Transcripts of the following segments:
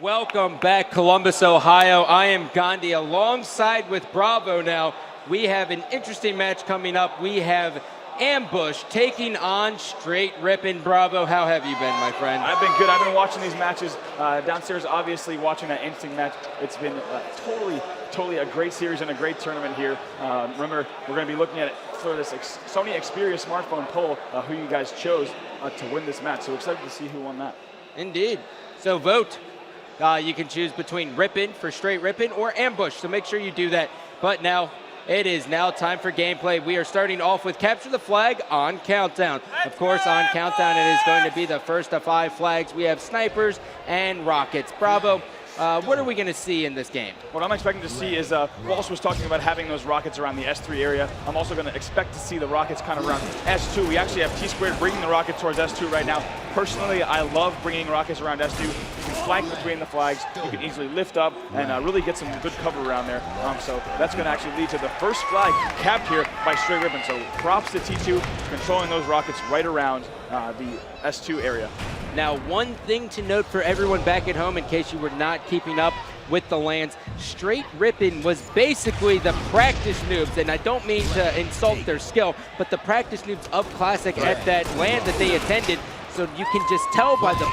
Welcome back, Columbus, Ohio. I am Gandhi alongside with Bravo now. We have an interesting match coming up. We have Ambush taking on Str8 Rippin. Bravo, how have you been, my friend? I've been good. I've been watching these matches downstairs, obviously watching that interesting match. It's been totally a great series and a great tournament here. Remember, we're going to be looking at it for this Sony Xperia smartphone poll, who you guys chose to win this match. So excited to see who won that. Indeed. So vote. You can choose between Rippin for Str8 Rippin or Ambush, so make sure you do that. But now, it is now time for gameplay. We are starting off with Capture the Flag on Countdown. Of course, on Countdown, it is going to be the first of 5 flags. We have snipers and rockets. Bravo. What are we going to see in this game? What I'm expecting to see is, Walsh was talking about having those rockets around the S3 area. I'm also going to expect to see the rockets kind of around S2. We actually have T-Squared bringing the rocket towards S2 right now. Personally, I love bringing rockets around S2. You can flank between the flags. You can easily lift up and really get some good cover around there. So that's going to actually lead to the first flag capped here by Str8 Rippin. So props to T2 controlling those rockets right around the S2 area. Now, one thing to note for everyone back at home, in case you were not keeping up with the lands, Str8 Rippin was basically the practice noobs, and I don't mean to insult their skill, but the practice noobs of Classic at that land that they attended. So you can just tell by the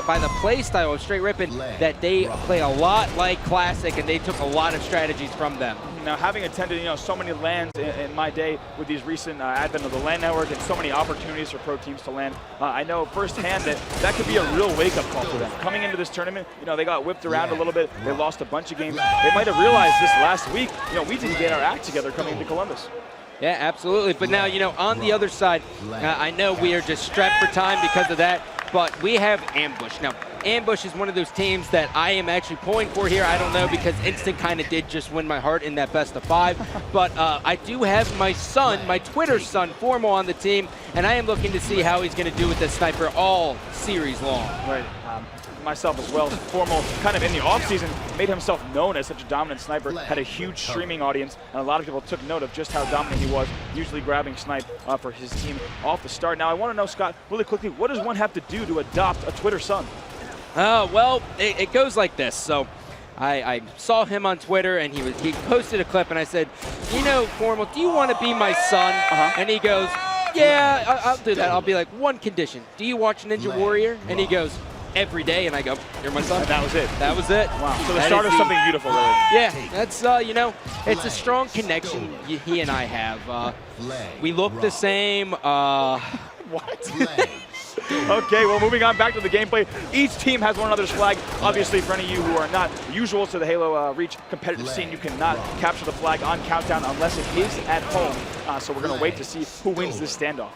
by the play style of Str8 Rippin that they play a lot like Classic, and they took a lot of strategies from them. Now, having attended so many LANs in my day with these recent advent of the LAN network and so many opportunities for pro teams to LAN, I know firsthand that could be a real wake-up call for them. Coming into this tournament, they got whipped around a little bit. They lost a bunch of games. They might have realized this last week, we didn't get our act together coming into Columbus. Yeah, absolutely. But now, on the other side, I know we are just strapped for time because of that, but we have Ambush. Now, Ambush is one of those teams that I am actually pulling for here. I don't know, because Instant kind of did just win my heart in that best of 5. But I do have my son, my Twitter son, Formal, on the team, and I am looking to see how he's going to do with this sniper all series long. Right. Myself as well. Formal, kind of in the offseason, made himself known as such a dominant sniper, had a huge streaming audience, and a lot of people took note of just how dominant he was, usually grabbing snipe for his team off the start. Now, I want to know, Scott, really quickly, what does one have to do to adopt a Twitter son? Well, it goes like this. So I saw him on Twitter, and he posted a clip, and I said, Formal, do you want to be my son? And he goes, yeah, I'll do that. I'll be like, one condition. Do you watch Ninja Warrior? And he goes, every day, and I go, you're my son. And that was it. That was it. Wow. So the start of something beautiful, really. Yeah, that's, it's a strong connection he and I have. We look the same. What? Okay, well, moving on back to the gameplay. Each team has one another's flag. Obviously, for any of you who are not usual to the Halo Reach competitive scene, you cannot capture the flag on Countdown unless it is at home. So we're going to wait to see who wins this standoff.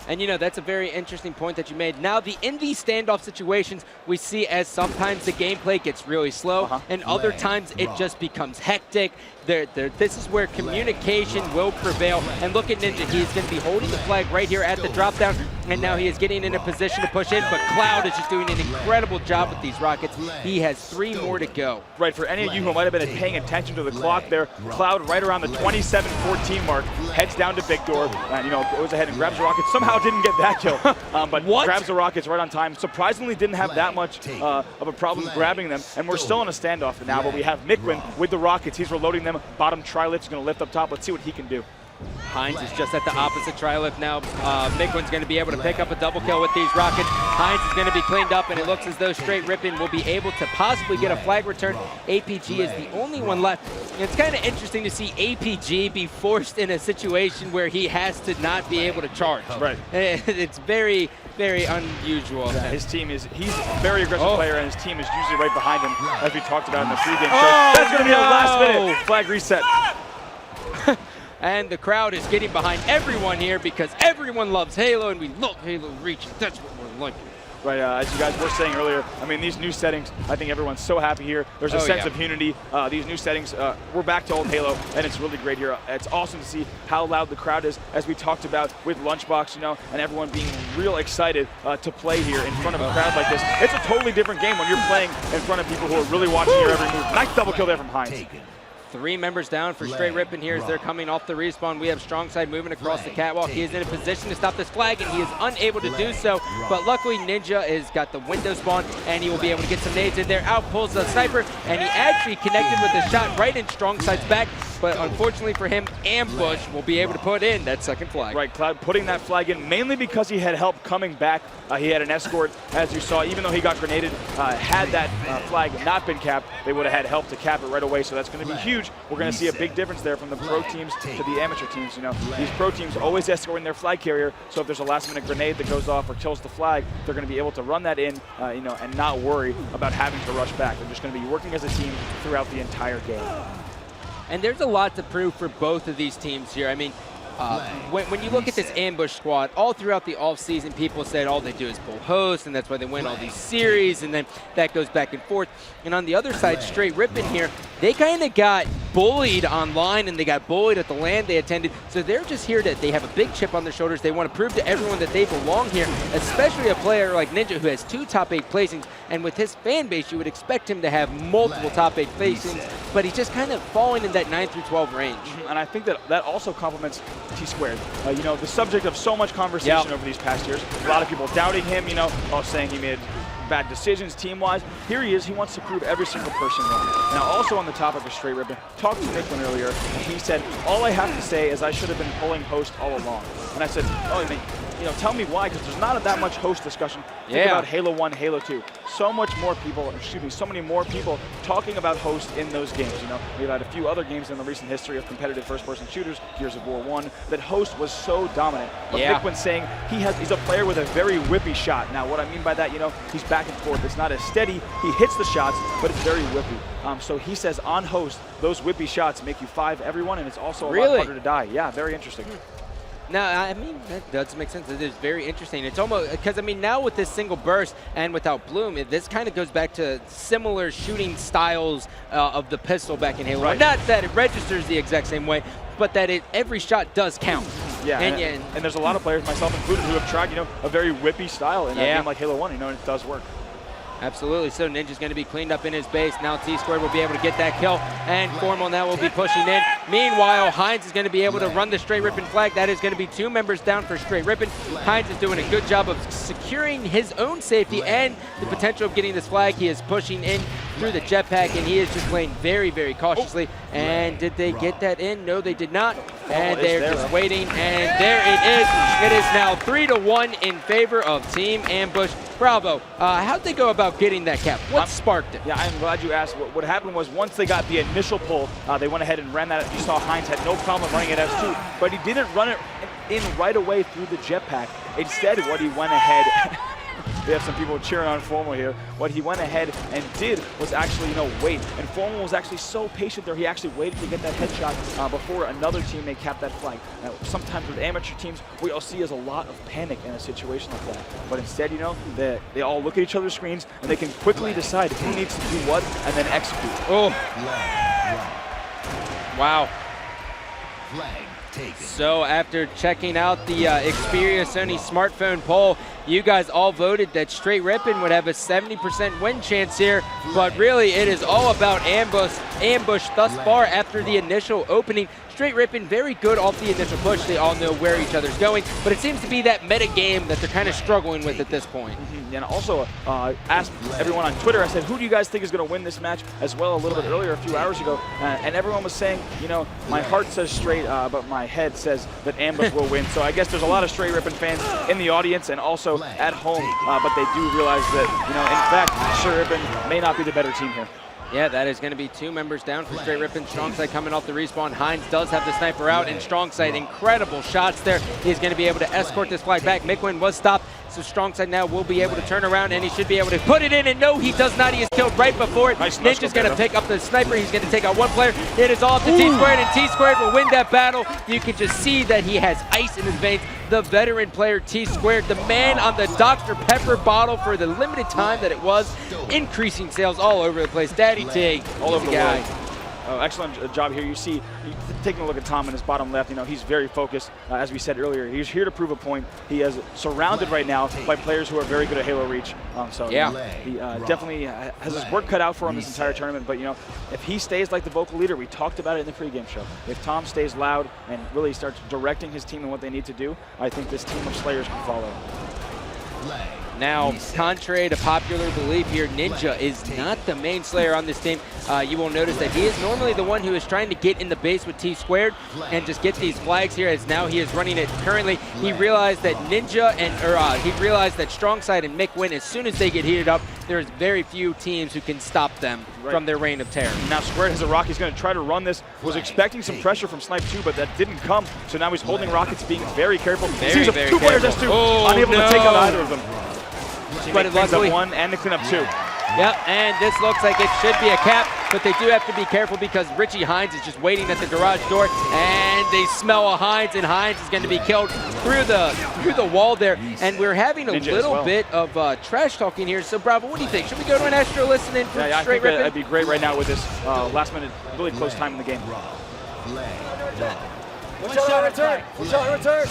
And that's a very interesting point that you made. Now, in these standoff situations, we see as sometimes the gameplay gets really slow, and other times it just becomes hectic. This is where communication will prevail. And look at Ninja. He's going to be holding the flag right here at the drop down, and now he is getting in a position to push in, but Cloud is just doing an incredible job with these rockets. He has 3 more to go. Right, for any of you who might have been paying attention to the clock there, Cloud right around the 27-14 mark, heads down to Big Door, and goes ahead and grabs the rockets. Somehow didn't get that kill, but grabs the rockets right on time. Surprisingly didn't have that much of a problem grabbing them, and we're still in a standoff now, but we have Mikwin with the rockets. He's reloading them. Bottom tri-lift is going to lift up top. Let's see what he can do. Hines is just at the opposite tri-lift now. Mikwin's going to be able to pick up a double kill with these rockets. Hines is going to be cleaned up, and it looks as though Str8 Rippin will be able to possibly get a flag return. APG is the only one left. And it's kind of interesting to see APG be forced in a situation where he has to not be able to charge. Right. It's very, very unusual. Yeah, he's a very aggressive player, and his team is usually right behind him, as we talked about in the pregame show. That's going to be a last-minute flag reset. And the crowd is getting behind everyone here because everyone loves Halo, and we love Halo Reach. That's what we're liking. Right, as you guys were saying earlier, I mean, these new settings, I think everyone's so happy here. There's a sense of unity. These new settings, we're back to old Halo, and it's really great here. It's awesome to see how loud the crowd is, as we talked about with Lunchbox, and everyone being real excited to play here in front of a crowd like this. It's a totally different game when you're playing in front of people who are really watching your every move. Nice double kill there from Hines. 3 members down for Str8 Rippin here as they're coming off the respawn. We have Strongside moving across the catwalk. He is in a position to stop this flag, and he is unable to do so. But luckily, Ninja has got the window spawn, and he will be able to get some nades in there. Out pulls the sniper, and he actually connected with a shot right in Strongside's back. But unfortunately for him, Ambush will be able to put in that second flag. Right, Cloud putting that flag in mainly because he had help coming back. He had an escort, as you saw, even though he got grenaded. Had that flag not been capped, they would have had help to cap it right away. So that's going to be huge. We're going to see a big difference there from the pro teams to the amateur teams. You know, these pro teams always escorting their flag carrier. So if there's a last-minute grenade that goes off or kills the flag, they're going to be able to run that in, you know, and not worry about having to rush back. They're just going to be working as a team throughout the entire game. And there's a lot to prove for both of these teams here. I mean, when you look at this Ambush squad, all throughout the offseason, people said all they do is pull host, and that's why they win all these series, and then that goes back and forth. And on the other side, Str8 Rippin here, they kind of got bullied online, and they got bullied at the LAN they attended. So they're just here they have a big chip on their shoulders. They want to prove to everyone that they belong here, especially a player like Ninja who has 2 top 8 placings. And with his fan base, you would expect him to have multiple top 8 placings, but he's just kind of falling in that 9 through 12 range. And I think that also complements T2. You know, the subject of so much conversation over these past years. A lot of people doubting him, you know, saying he made bad decisions team-wise. Here he is. He wants to prove every single person wrong. Now, also on the topic of Str8 Rippin, talked to Nicklin earlier, and he said, all I have to say is I should have been pulling host all along. And I said, oh, I mean, you know, tell me why, because there's not that much host discussion. Think about Halo 1, Halo 2. So much more people, so many more people talking about host in those games. You know, we've had a few other games in the recent history of competitive first-person shooters, Gears of War 1, that host was so dominant. But Nicklin saying he's a player with a very whippy shot. Now, what I mean by that, you know, he's back and forth. It's not as steady. He hits the shots, but it's very whippy. So he says on host, those whippy shots make you 5 everyone, and it's also a lot harder to die. Yeah, very interesting. No, I mean, that does make sense. It is very interesting. It's almost, because I mean, now with this single burst and without Bloom, this kind of goes back to similar shooting styles of the pistol back in Halo 1. Not that it registers the exact same way, but that every shot does count. Yeah, and there's a lot of players, myself included, who have tried, you know, a very whippy style in a game like Halo 1, you know, and it does work. Absolutely. So Ninja's going to be cleaned up in his base. Now T2 will be able to get that kill, and Formal now will be pushing in. Meanwhile, Heinz is going to be able to run the Str8 Rippin flag. That is going to be 2 members down for Str8 Rippin. Heinz is doing a good job of securing his own safety and the potential of getting this flag. He is pushing in through the jetpack, and he is just playing very, very cautiously. And did they get that in? No, they did not. And they're just waiting, and there it is. It is now 3-1 in favor of Team Ambush. Bravo. How'd they go about getting that cap? What sparked it? Yeah, I'm glad you asked. What happened was once they got the initial pull, they went ahead and ran that. You saw Heinz had no problem running it S2, but he didn't run it in right away through the jetpack. Instead, what he went ahead... We have some people cheering on Formal here. What he went ahead and did was actually, you know, wait. And Formal was actually so patient there, he actually waited to get that headshot before another teammate capped that flag. Now, sometimes with amateur teams, what you'll see is a lot of panic in a situation like that. But instead, you know, they all look at each other's screens, and they can quickly decide who needs to do what, and then execute. Oh. Wow. So after checking out the Xperia Sony smartphone poll, you guys all voted that Str8 Rippin would have a 70% win chance here, but really it is all about ambush thus far after the initial opening. Str8 Rippin very good off the initial push. They all know where each other's going, but it seems to be that meta game that they're kind of struggling with at this point. And also asked everyone on Twitter, I said, who do you guys think is going to win this match as well a little bit earlier, a few hours ago, and everyone was saying, you know, my heart says Str8, but my head says that Ambush will win. So I guess there's a lot of Str8 Rippin fans in the audience and also at home, but they do realize that, you know, in fact, Str8 Rippin may not be the better team here. Yeah, that is going to be 2 members down for Str8 Rippin. Strongside coming off the respawn. Heinz does have the sniper out, and Strongside, incredible shots there. He's going to be able to escort this flag back. Mickwin was stopped, so Strongside now will be able to turn around, and he should be able to put it in, and no, he does not. He is killed right before it. Ninja's going to pick up the sniper. He's going to take out 1 player. It is all up to T2, and T2 will win that battle. You can just see that he has ice in his veins. The veteran player T2, the man on the Dr. Pepper bottle for the limited time that it was, increasing sales all over the place. Daddy T, all over the guy. world. excellent job here. You see, taking a look at Tom in his bottom left, he's very focused. As we said earlier, he's here to prove a point. He is surrounded right now by players who are very good at Halo reach. So he definitely has his work cut out for him this entire tournament. But if he stays like the vocal leader, we talked about it in the pregame show. If Tom stays loud and really starts directing his team and what they need to do, I think this team of Slayers can follow. Now, contrary to popular belief here, Ninja is not the main Slayer on this team. You will notice that he is normally the one who is trying to get in the base with T-squared and just get these flags here, as now he is running it currently. He realized that Ninja he realized that Strongside and Mick win as soon as they get heated up. There's very few teams who can stop them from their reign of terror. Now Squared has a Rock. He's going to try to run this. Was expecting some pressure from Snipe 2, but that didn't come. So now he's holding Rockets, being very careful. Sees two players S2, unable to take out either of them. But cleans up one and to clean up two. Yep, and this looks like it should be a cap, but they do have to be careful because Richie Hines is just waiting at the garage door, and they smell a Hines, and Hines is going to be killed through the wall there. And we're having a little bit of trash talking here. So, Bravo, what do you think? Should we go to an extra listen in for I Str8 think Rippin? that'd be great right now with this last minute, really close time in the game. One shot return. One shot return.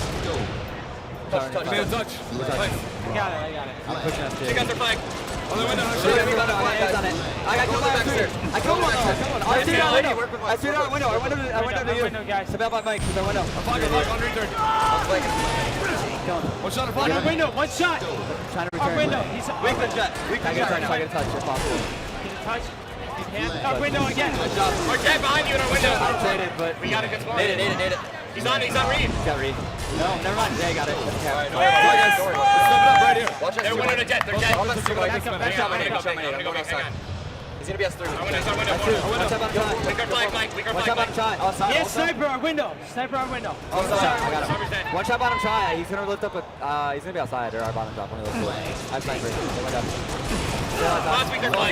Touch. Touch. I got it. I'm pushing us too. Check out their flag. On the window. I got killed by upstairs. I killed one. I see it out window. I see it out window. I went up to you. Guys. Step out my mic. Step out window. I'm flagging on return. One shot. On window. One shot. Trying to return. On window. He's weak the jet. I get a touch if possible. Can you touch? You can. Up window again. Our jet behind you in our window. I played it, but we got a good spot. Nade it. He's on Reed. He's got Reed. No, never mind. Yeah, I got it. Okay. All right, don't worry about it. Let's step it up right here. Watch out. They're winning a jet. They're jet. I'm going outside. He's going to be S3. Our window. Watch out bottom side. Weaker flag, Mike. Weaker flag, Mike. Bottom side. Outside. Yes, sniper, our window. Sniper, our window. Outside. I got him. Watch out bottom side. He's going to lift up a, he's going to be outside or our bottom drop. One of those two. I have sniper. They went up. Last weaker flag.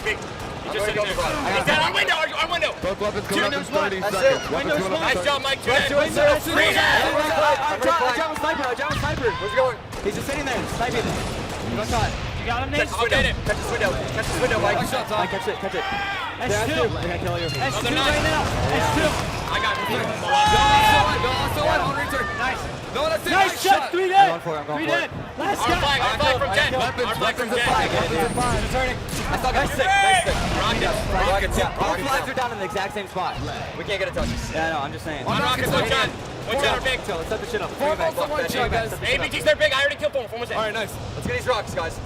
Big. He's down on window, our window. Both weapons coming up in 30 seconds. Nice job, Mike. I jammed sniper. Where's he going? He's just sitting there, sniping. One shot. You got him, Nate? I'll get him. Catch this window, Mike. Catch it. S2. They're gonna kill you. S2 right now. S2. I got him. On return. Nice. Nice shot. 3 dead. 3 dead. Last guy. Our flag from 10. Our flag from 10. Returning. Nice stick. Rockets. All flags are down in the exact same spot. We can't get a touch. Yeah, no, I'm just saying. On Rockets, one shot. One shot or big. Let's set the shit up. 4 balls on 1 shot, guys. ABT's they're big. I already killed one. Almost in. All right, nice. Let's get these rocks, guys.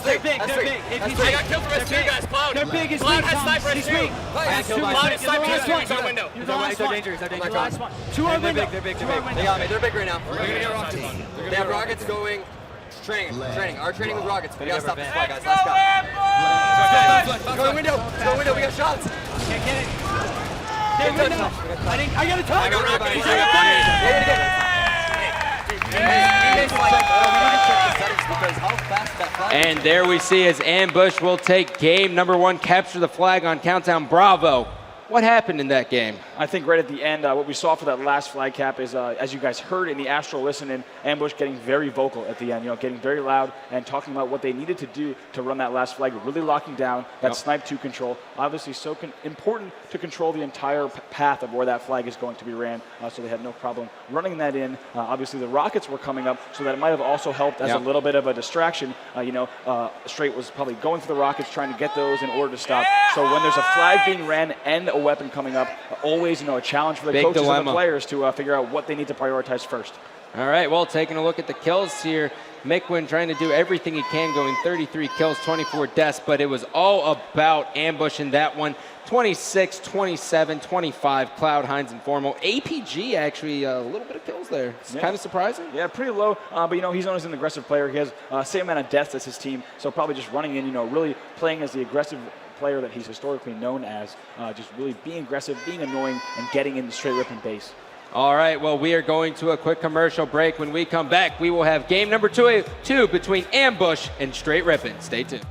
They're big. I got killed from S2, guys. Cloud. They're big. Cloud has sniper S2. Cloud has sniper S2. He's on window. He's the last one. 2 on window. They're big. They got me. They're big right now. We're gonna get rockets. They have rockets going. Training. Our training with rockets. We gotta stop this flag, guys. Last guy. Go window. We got shots. Can't get it. I got a touch. I got rockets. And there we see as Ambush will take game number 1, capture the flag on Countdown. Bravo. What happened in that game? I think right at the end, what we saw for that last flag cap is, as you guys heard in the Astral Listen-In, Ambush getting very vocal at the end, getting very loud and talking about what they needed to do to run that last flag, really locking down that Snipe 2 control. Obviously so important to control the entire path of where that flag is going to be ran, so they had no problem running that in. Obviously the rockets were coming up, so that it might have also helped as a little bit of a distraction. Str8 was probably going for the rockets, trying to get those in order to stop. So when there's a flag being ran and a weapon coming up, always a challenge for the Big coaches dilemma. and the players to figure out what they need to prioritize first. All right, well, taking a look at the kills here, Mikwin trying to do everything he can, going 33 kills, 24 deaths, but it was all about Ambush in that one. 26, 27, 25, Cloud, Hines, and Formal. APG actually a little bit of kills there. It's kind of surprising. Yeah, pretty low, but he's known as an aggressive player. He has same amount of deaths as his team, so probably just running in, really playing as the aggressive player that he's historically known as, just really being aggressive, being annoying, and getting in the Str8 Rippin base. All right, well, we are going to a quick commercial break. When we come back, we will have game number 2 between Ambush and Str8 Rippin. Stay tuned.